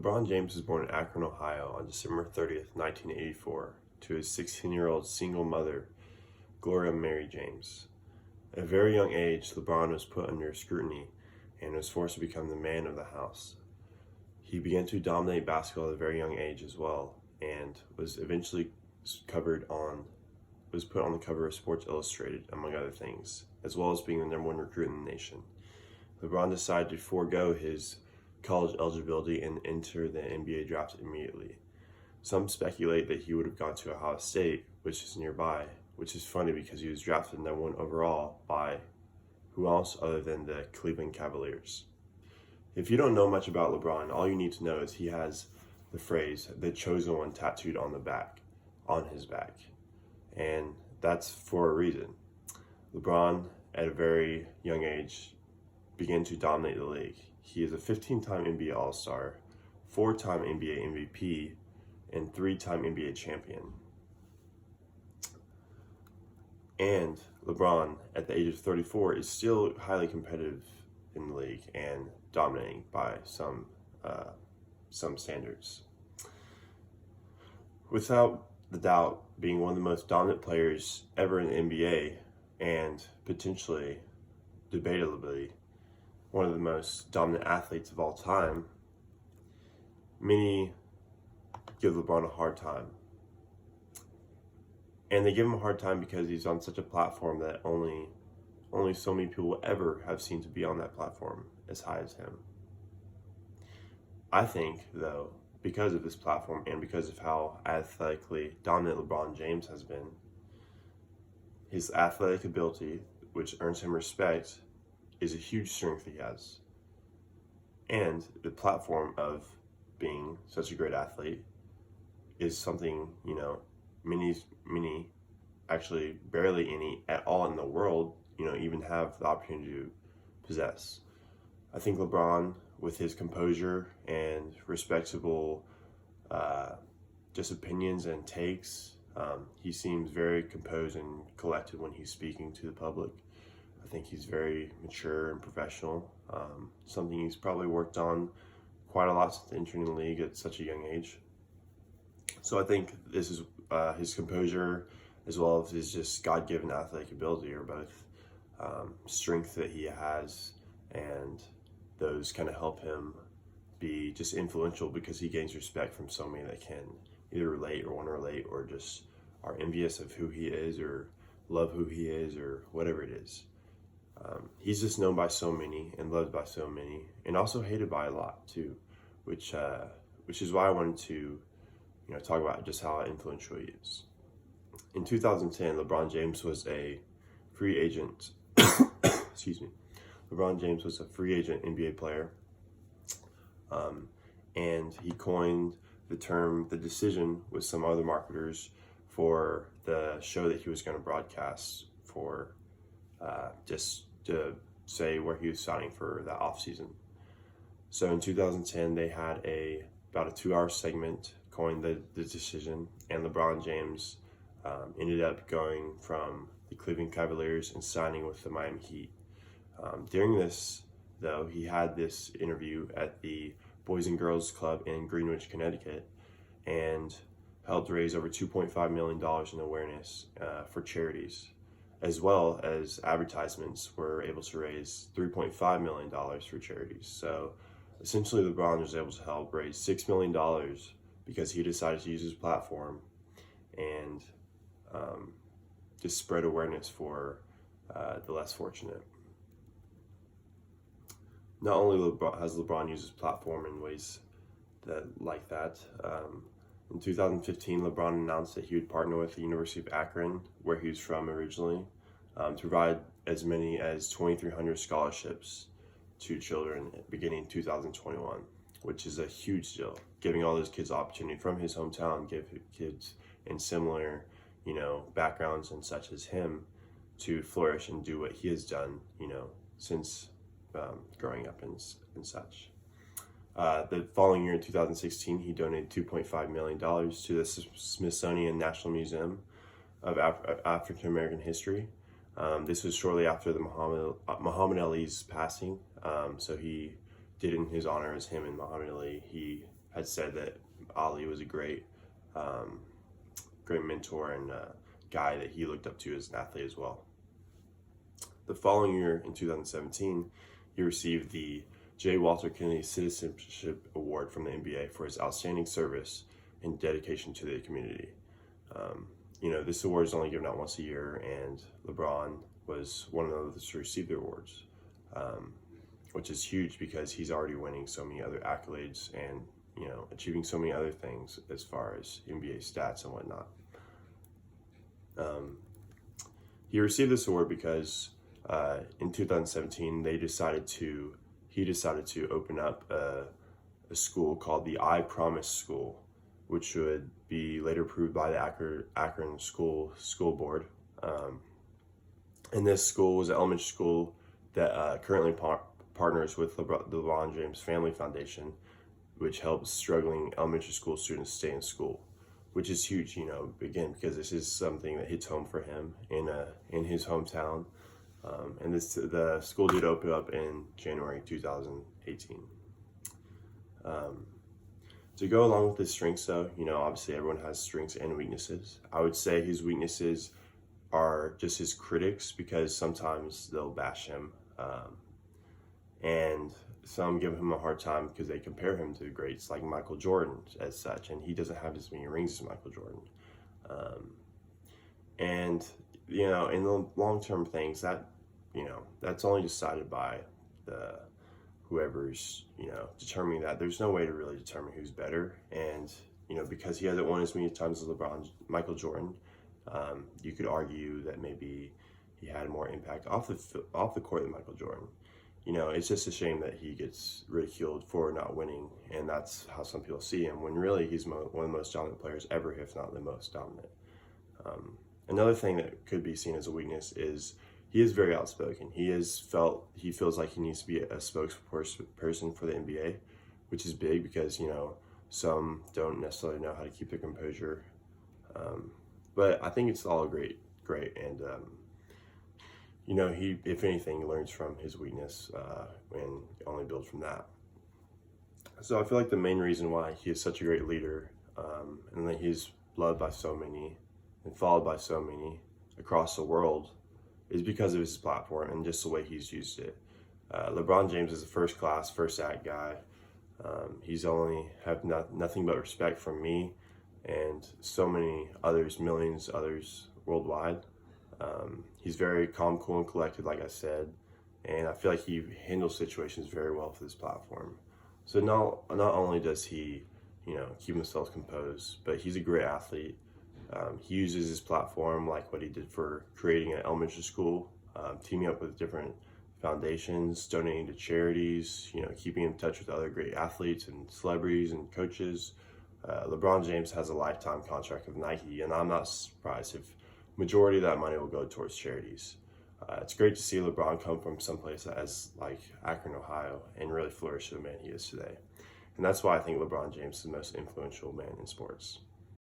LeBron James was born in Akron, Ohio on December 30th, 1984, to his 16-year-old single mother, Gloria Mary James. At a very young age, LeBron was put under scrutiny and was forced to become the man of the house. He began to dominate basketball at a very young age as well, and was eventually put on the cover of Sports Illustrated, among other things, as well as being the #1 recruit in the nation. LeBron decided to forego his college eligibility and enter the NBA draft immediately. Some speculate that he would have gone to Ohio State, which is nearby, which is funny because he was drafted #1 overall by who else other than the Cleveland Cavaliers. If you don't know much about LeBron, all you need to know is he has the phrase "the chosen one" tattooed on his back. And that's for a reason. LeBron, at a very young age, began to dominate the league. He is a 15-time NBA All-Star, 4-time NBA MVP, and 3-time NBA champion. And LeBron, at the age of 34, is still highly competitive in the league and dominating by some standards. Without the doubt, being one of the most dominant players ever in the NBA, and potentially, debatably, one of the most dominant athletes of all time, many give LeBron a hard time. And they give him a hard time because he's on such a platform that only so many people will ever have seen to be on that platform as high as him. I think, though, because of this platform and because of how athletically dominant LeBron James has been, his athletic ability, which earns him respect, is a huge strength he has. And the platform of being such a great athlete is something, many, actually barely any at all in the world, even have the opportunity to possess. I think LeBron, with his composure and respectable just opinions and takes, he seems very composed and collected when he's speaking to the public. I think he's very mature and professional, something he's probably worked on quite a lot since entering the league at such a young age. So I think this is his composure as well as his just God-given athletic ability are both strength that he has, and those kind of help him be just influential because he gains respect from so many that can either relate or want to relate or just are envious of who he is or love who he is or whatever it is. He's just known by so many and loved by so many, and also hated by a lot too, which is why I wanted to talk about just how influential he is. In 2010, LeBron James was a free agent. Excuse me. LeBron James was a free agent NBA player, and he coined the term "the decision" with some other marketers for the show that he was going to broadcast for, just to say where he was signing for that off season. So in 2010, they had about a 2-hour segment coined the decision, and LeBron James ended up going from the Cleveland Cavaliers and signing with the Miami Heat. During this, though, he had this interview at the Boys and Girls Club in Greenwich, Connecticut, and helped raise over $2.5 million in awareness for charities, as well as advertisements were able to raise $3.5 million for charities. So essentially, LeBron was able to help raise $6 million because he decided to use his platform and just spread awareness for the less fortunate. Not only has LeBron used his platform in ways like that, in 2015, LeBron announced that he would partner with the University of Akron, where he was from originally, to provide as many as 2,300 scholarships to children beginning 2021, which is a huge deal, giving all those kids opportunity from his hometown, give kids in similar, backgrounds and such as him to flourish and do what he has done, since growing up and such. The following year, in 2016, he donated $2.5 million to the Smithsonian National Museum of African American History. This was shortly after the Muhammad Ali's passing, so he did in his honor as him and Muhammad Ali. He had said that Ali was a great mentor and guy that he looked up to as an athlete as well. The following year, in 2017, he received the J. Walter Kennedy Citizenship Award from the NBA for his outstanding service and dedication to the community. This award is only given out once a year, and LeBron was one of those to receive the awards, which is huge because he's already winning so many other accolades and achieving so many other things as far as NBA stats and whatnot. He received this award because in 2017 he decided to open up a school called the I Promise School, which would be later approved by the Akron School Board. And this school was an elementary school that currently partners with the LeBron James Family Foundation, which helps struggling elementary school students stay in school, which is huge, again, because this is something that hits home for him in his hometown. And the school did open up in January 2018. To go along with his strengths, though, obviously everyone has strengths and weaknesses. I would say his weaknesses are just his critics, because sometimes they'll bash him, and some give him a hard time because they compare him to greats like Michael Jordan as such, and he doesn't have as many rings as Michael Jordan. And in the long-term things, that's only decided by whoever's determining that. There's no way to really determine who's better, and because he hasn't won as many times as Michael Jordan, you could argue that maybe he had more impact off the court than Michael Jordan. It's just a shame that he gets ridiculed for not winning, and that's how some people see him, when really he's one of the most dominant players ever, if not the most dominant. Another thing that could be seen as a weakness is he is very outspoken. He feels like he needs to be a spokesperson for the NBA, which is big because, some don't necessarily know how to keep their composure. But I think it's all great. And, he, if anything, learns from his weakness and only builds from that. So I feel like the main reason why he is such a great leader, and that he's loved by so many and followed by so many across the world, is because of his platform and just the way he's used it. LeBron James is a first-class, first-act guy. He's only have nothing but respect from me and so many others, millions others worldwide. He's very calm, cool, and collected, like I said, and I feel like he handles situations very well for this platform. So not only does he, keep himself composed, but he's a great athlete. He uses his platform, like what he did for creating an elementary school, teaming up with different foundations, donating to charities, keeping in touch with other great athletes and celebrities and coaches. LeBron James has a lifetime contract with Nike, and I'm not surprised if majority of that money will go towards charities. It's great to see LeBron come from someplace as like Akron, Ohio, and really flourish to the man he is today. And that's why I think LeBron James is the most influential man in sports.